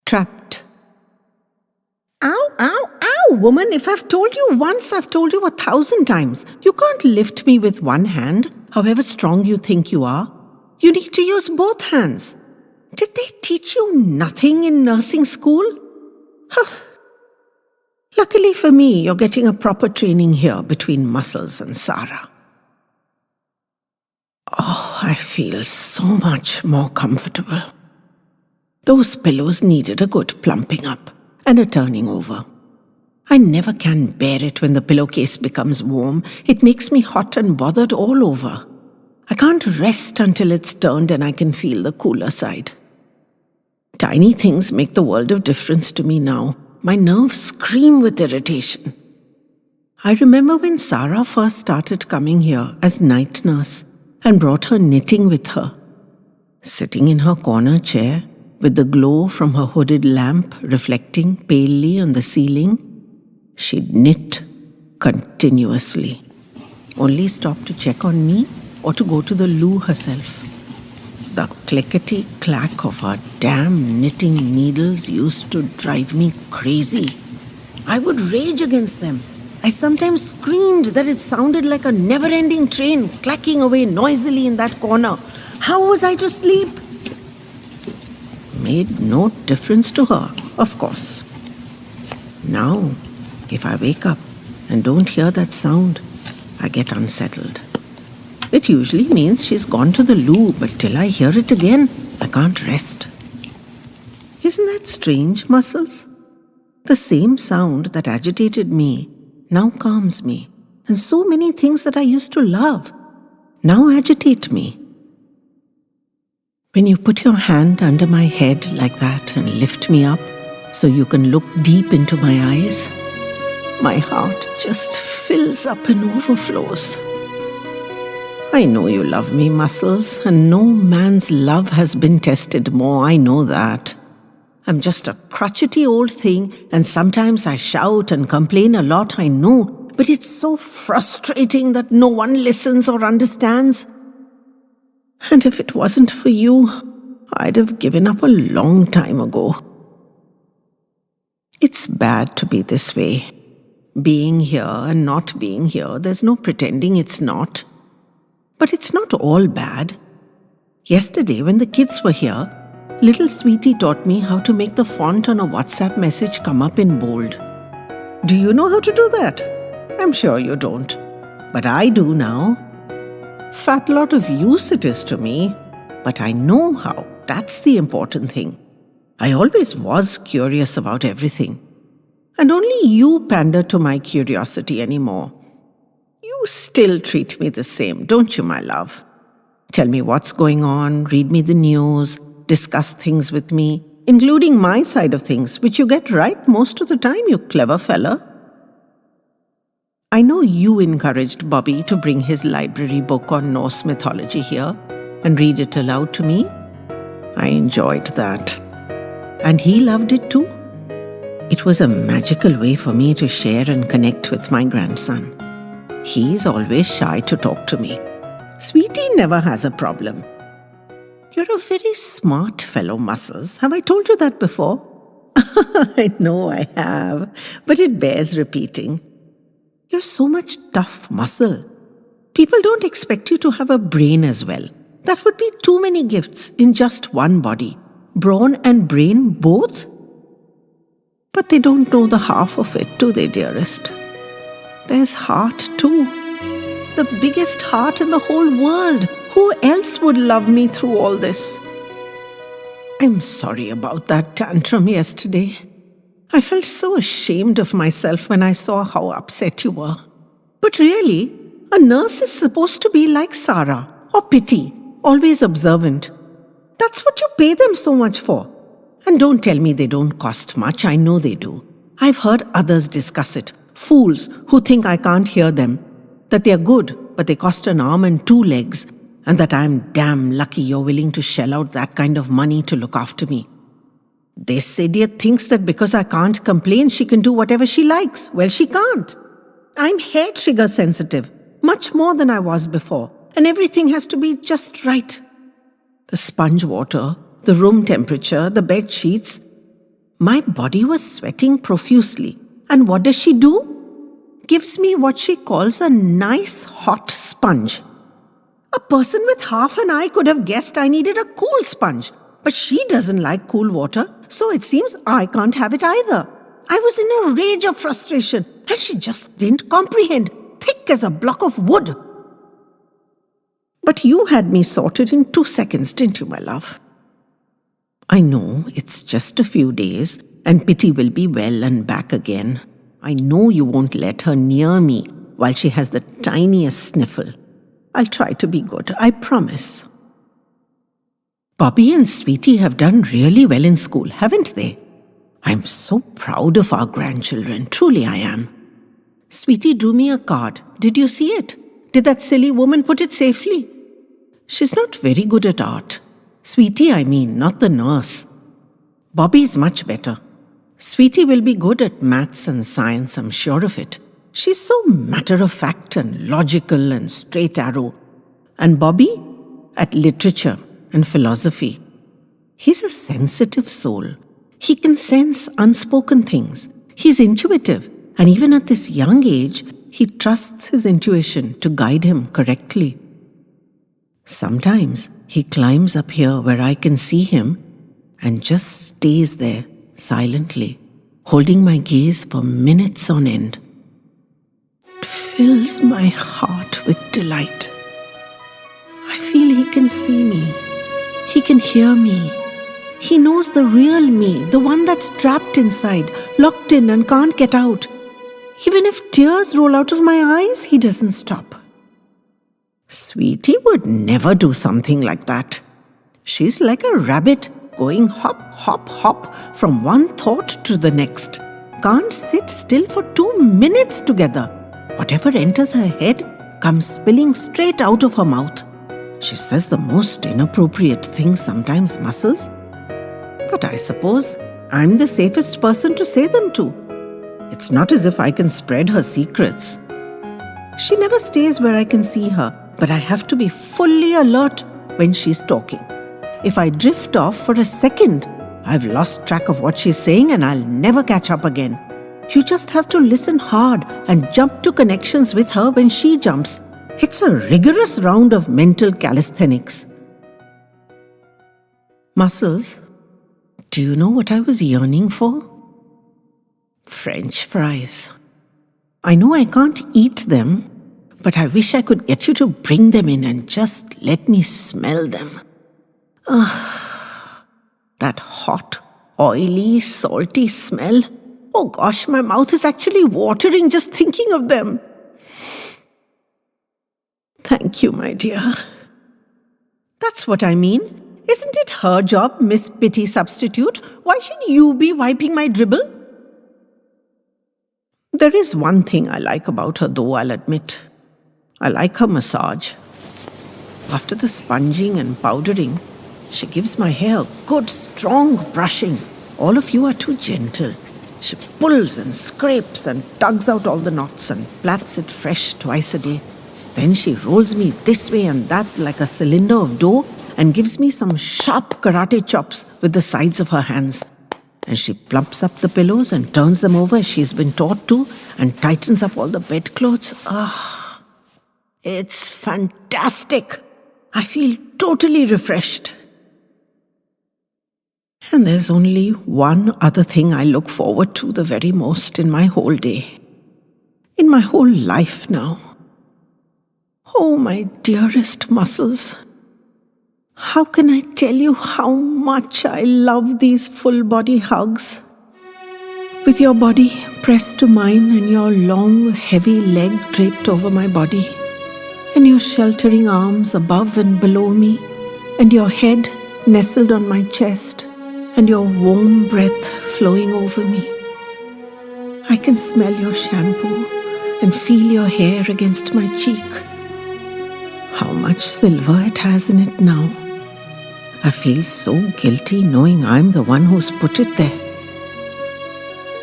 Trapped. Ow, ow, ow, woman. If I've told you once, I've told you 1,000 times. You can't lift me with one hand, however strong you think you are. You need to use both hands. Did they teach you nothing in nursing school? Luckily for me, you're getting a proper training here between Muscles and Sarah. Oh, I feel so much more comfortable. Those pillows needed a good plumping up and a turning over. I never can bear it when the pillowcase becomes warm. It makes me hot and bothered all over. I can't rest until it's turned and I can feel the cooler side. Tiny things make the world of difference to me now. My nerves scream with irritation. I remember when Sarah first started coming here as night nurse and brought her knitting with her. Sitting in her corner chair, with the glow from her hooded lamp reflecting palely on the ceiling, she'd knit continuously. Only stop to check on me or to go to the loo herself. The clickety-clack of her damn knitting needles used to drive me crazy. I would rage against them. I sometimes screamed that it sounded like a never-ending train clacking away noisily in that corner. How was I to sleep? Made no difference to her, of course. Now, if I wake up and don't hear that sound, I get unsettled. It usually means she's gone to the loo, but till I hear it again, I can't rest. Isn't that strange, Muscles? The same sound that agitated me now calms me, and so many things that I used to love now agitate me. When you put your hand under my head like that and lift me up so you can look deep into my eyes, my heart just fills up and overflows. I know you love me, Muscles, and no man's love has been tested more, I know that. I'm just a crotchety old thing, and sometimes I shout and complain a lot, I know, but it's so frustrating that no one listens or understands. And if it wasn't for you, I'd have given up a long time ago. It's bad to be this way. Being here and not being here, there's no pretending it's not. But it's not all bad. Yesterday, when the kids were here, little Sweetie taught me how to make the font on a WhatsApp message come up in bold. Do you know how to do that? I'm sure you don't. But I do now. Fat lot of use it is to me, but I know how. That's the important thing. I always was curious about everything. And only you pander to my curiosity anymore. You still treat me the same, don't you, my love? Tell me what's going on, read me the news, discuss things with me, including my side of things, which you get right most of the time, you clever fella. I know you encouraged Bobby to bring his library book on Norse mythology here and read it aloud to me. I enjoyed that. And he loved it too. It was a magical way for me to share and connect with my grandson. He's always shy to talk to me. Sweetie never has a problem. You're a very smart fellow, Muscles. Have I told you that before? I know I have, but it bears repeating. You're so much tough muscle. People don't expect you to have a brain as well. That would be too many gifts in just one body. Brawn and brain both? But they don't know the half of it, do they, dearest? There's heart too. The biggest heart in the whole world. Who else would love me through all this? I'm sorry about that tantrum yesterday. I felt so ashamed of myself when I saw how upset you were. But really, a nurse is supposed to be like Sarah, or Pity, always observant. That's what you pay them so much for. And don't tell me they don't cost much, I know they do. I've heard others discuss it. Fools who think I can't hear them. That they're good, but they cost an arm and 2 legs. And that I'm damn lucky you're willing to shell out that kind of money to look after me. This idiot thinks that because I can't complain, she can do whatever she likes. Well, she can't. I'm hair trigger sensitive, much more than I was before, and everything has to be just right. The sponge water, the room temperature, the bed sheets. My body was sweating profusely. And what does she do? Gives me what she calls a nice hot sponge. A person with half an eye could have guessed I needed a cool sponge. But she doesn't like cool water, so it seems I can't have it either. I was in a rage of frustration, and she just didn't comprehend, thick as a block of wood. But you had me sorted in 2 seconds, didn't you, my love? I know it's just a few days, and Pity will be well and back again. I know you won't let her near me while she has the tiniest sniffle. I'll try to be good, I promise. Bobby and Sweetie have done really well in school, haven't they? I'm so proud of our grandchildren, truly I am. Sweetie drew me a card. Did you see it? Did that silly woman put it safely? She's not very good at art. Sweetie, I mean, not the nurse. Bobby's much better. Sweetie will be good at maths and science, I'm sure of it. She's so matter-of-fact and logical and straight arrow. And Bobby at literature and philosophy. He's a sensitive soul. He can sense unspoken things. He's intuitive, and even at this young age, he trusts his intuition to guide him correctly. Sometimes he climbs up here where I can see him and just stays there silently, holding my gaze for minutes on end. It fills my heart with delight. I feel he can see me. He can hear me. He knows the real me, the one that's trapped inside, locked in and can't get out. Even if tears roll out of my eyes, he doesn't stop. Sweetie would never do something like that. She's like a rabbit going hop, hop, hop from one thought to the next. Can't sit still for 2 minutes together. Whatever enters her head comes spilling straight out of her mouth. She says the most inappropriate things sometimes, Muscles. But I suppose I'm the safest person to say them to. It's not as if I can spread her secrets. She never stays where I can see her, but I have to be fully alert when she's talking. If I drift off for a second, I've lost track of what she's saying and I'll never catch up again. You just have to listen hard and jump to connections with her when she jumps. It's a rigorous round of mental calisthenics. Muscles, do you know what I was yearning for? French fries. I know I can't eat them, but I wish I could get you to bring them in and just let me smell them. That hot, oily, salty smell. Oh gosh, my mouth is actually watering just thinking of them. Thank you, my dear. That's what I mean. Isn't it her job, Miss Pity Substitute? Why should you be wiping my dribble? There is one thing I like about her, though, I'll admit. I like her massage. After the sponging and powdering, she gives my hair a good, strong brushing. All of you are too gentle. She pulls and scrapes and tugs out all the knots and plats it fresh twice a day. Then she rolls me this way and that like a cylinder of dough and gives me some sharp karate chops with the sides of her hands. And she plumps up the pillows and turns them over as she's been taught to and tightens up all the bedclothes. It's fantastic. I feel totally refreshed. And there's only one other thing I look forward to the very most in my whole day. In my whole life now. Oh, my dearest Muscles. How can I tell you how much I love these full body hugs? With your body pressed to mine and your long, heavy leg draped over my body, and your sheltering arms above and below me, and your head nestled on my chest, and your warm breath flowing over me. I can smell your shampoo and feel your hair against my cheek. How much silver it has in it now. I feel so guilty knowing I'm the one who's put it there.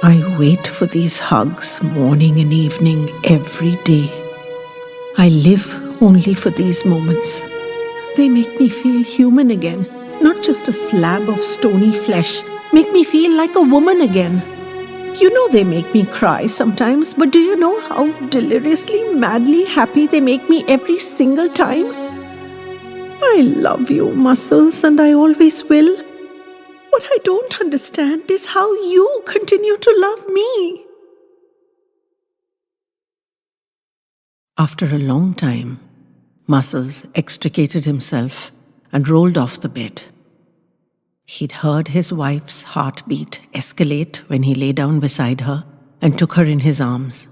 I wait for these hugs morning and evening every day. I live only for these moments. They make me feel human again, not just a slab of stony flesh make me feel like a woman again. You know they make me cry sometimes, but do you know how deliriously, madly happy they make me every single time? I love you, Muscles, and I always will. What I don't understand is how you continue to love me. After a long time, Muscles extricated himself and rolled off the bed. He'd heard his wife's heartbeat escalate when he lay down beside her and took her in his arms.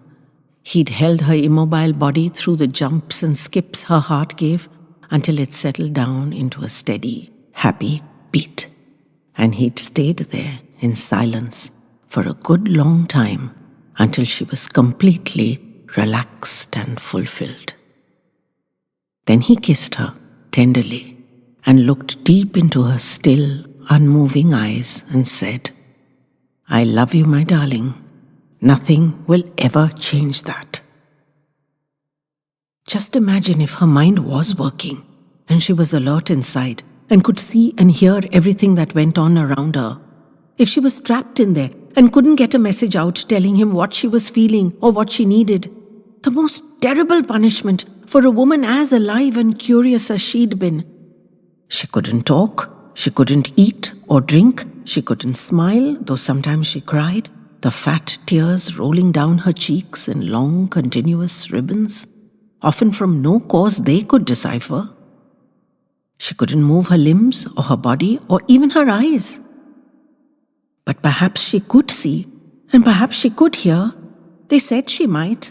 He'd held her immobile body through the jumps and skips her heart gave until it settled down into a steady, happy beat. And he'd stayed there in silence for a good long time until she was completely relaxed and fulfilled. Then he kissed her tenderly and looked deep into her still, unmoving eyes and said, "I love you, my darling. Nothing will ever change that." Just imagine if her mind was working and she was alert inside and could see and hear everything that went on around her. If she was trapped in there and couldn't get a message out telling him what she was feeling or what she needed. The most terrible punishment for a woman as alive and curious as she'd been. She couldn't talk. She couldn't eat or drink. She couldn't smile, though sometimes she cried, the fat tears rolling down her cheeks in long, continuous ribbons, often from no cause they could decipher. She couldn't move her limbs or her body or even her eyes. But perhaps she could see, and perhaps she could hear. They said she might.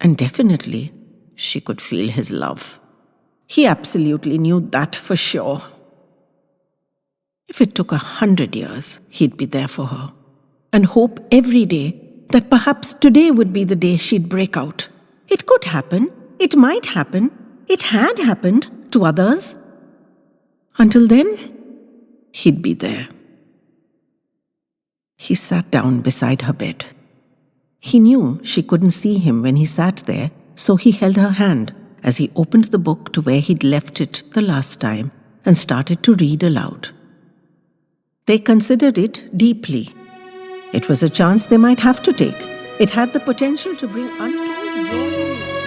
And definitely, she could feel his love. He absolutely knew that for sure. If it took 100 years, he'd be there for her and hope every day that perhaps today would be the day she'd break out. It could happen. It might happen. It had happened to others. Until then, he'd be there. He sat down beside her bed. He knew she couldn't see him when he sat there, so he held her hand as he opened the book to where he'd left it the last time and started to read aloud. They considered it deeply. It was a chance they might have to take. It had the potential to bring untold joy.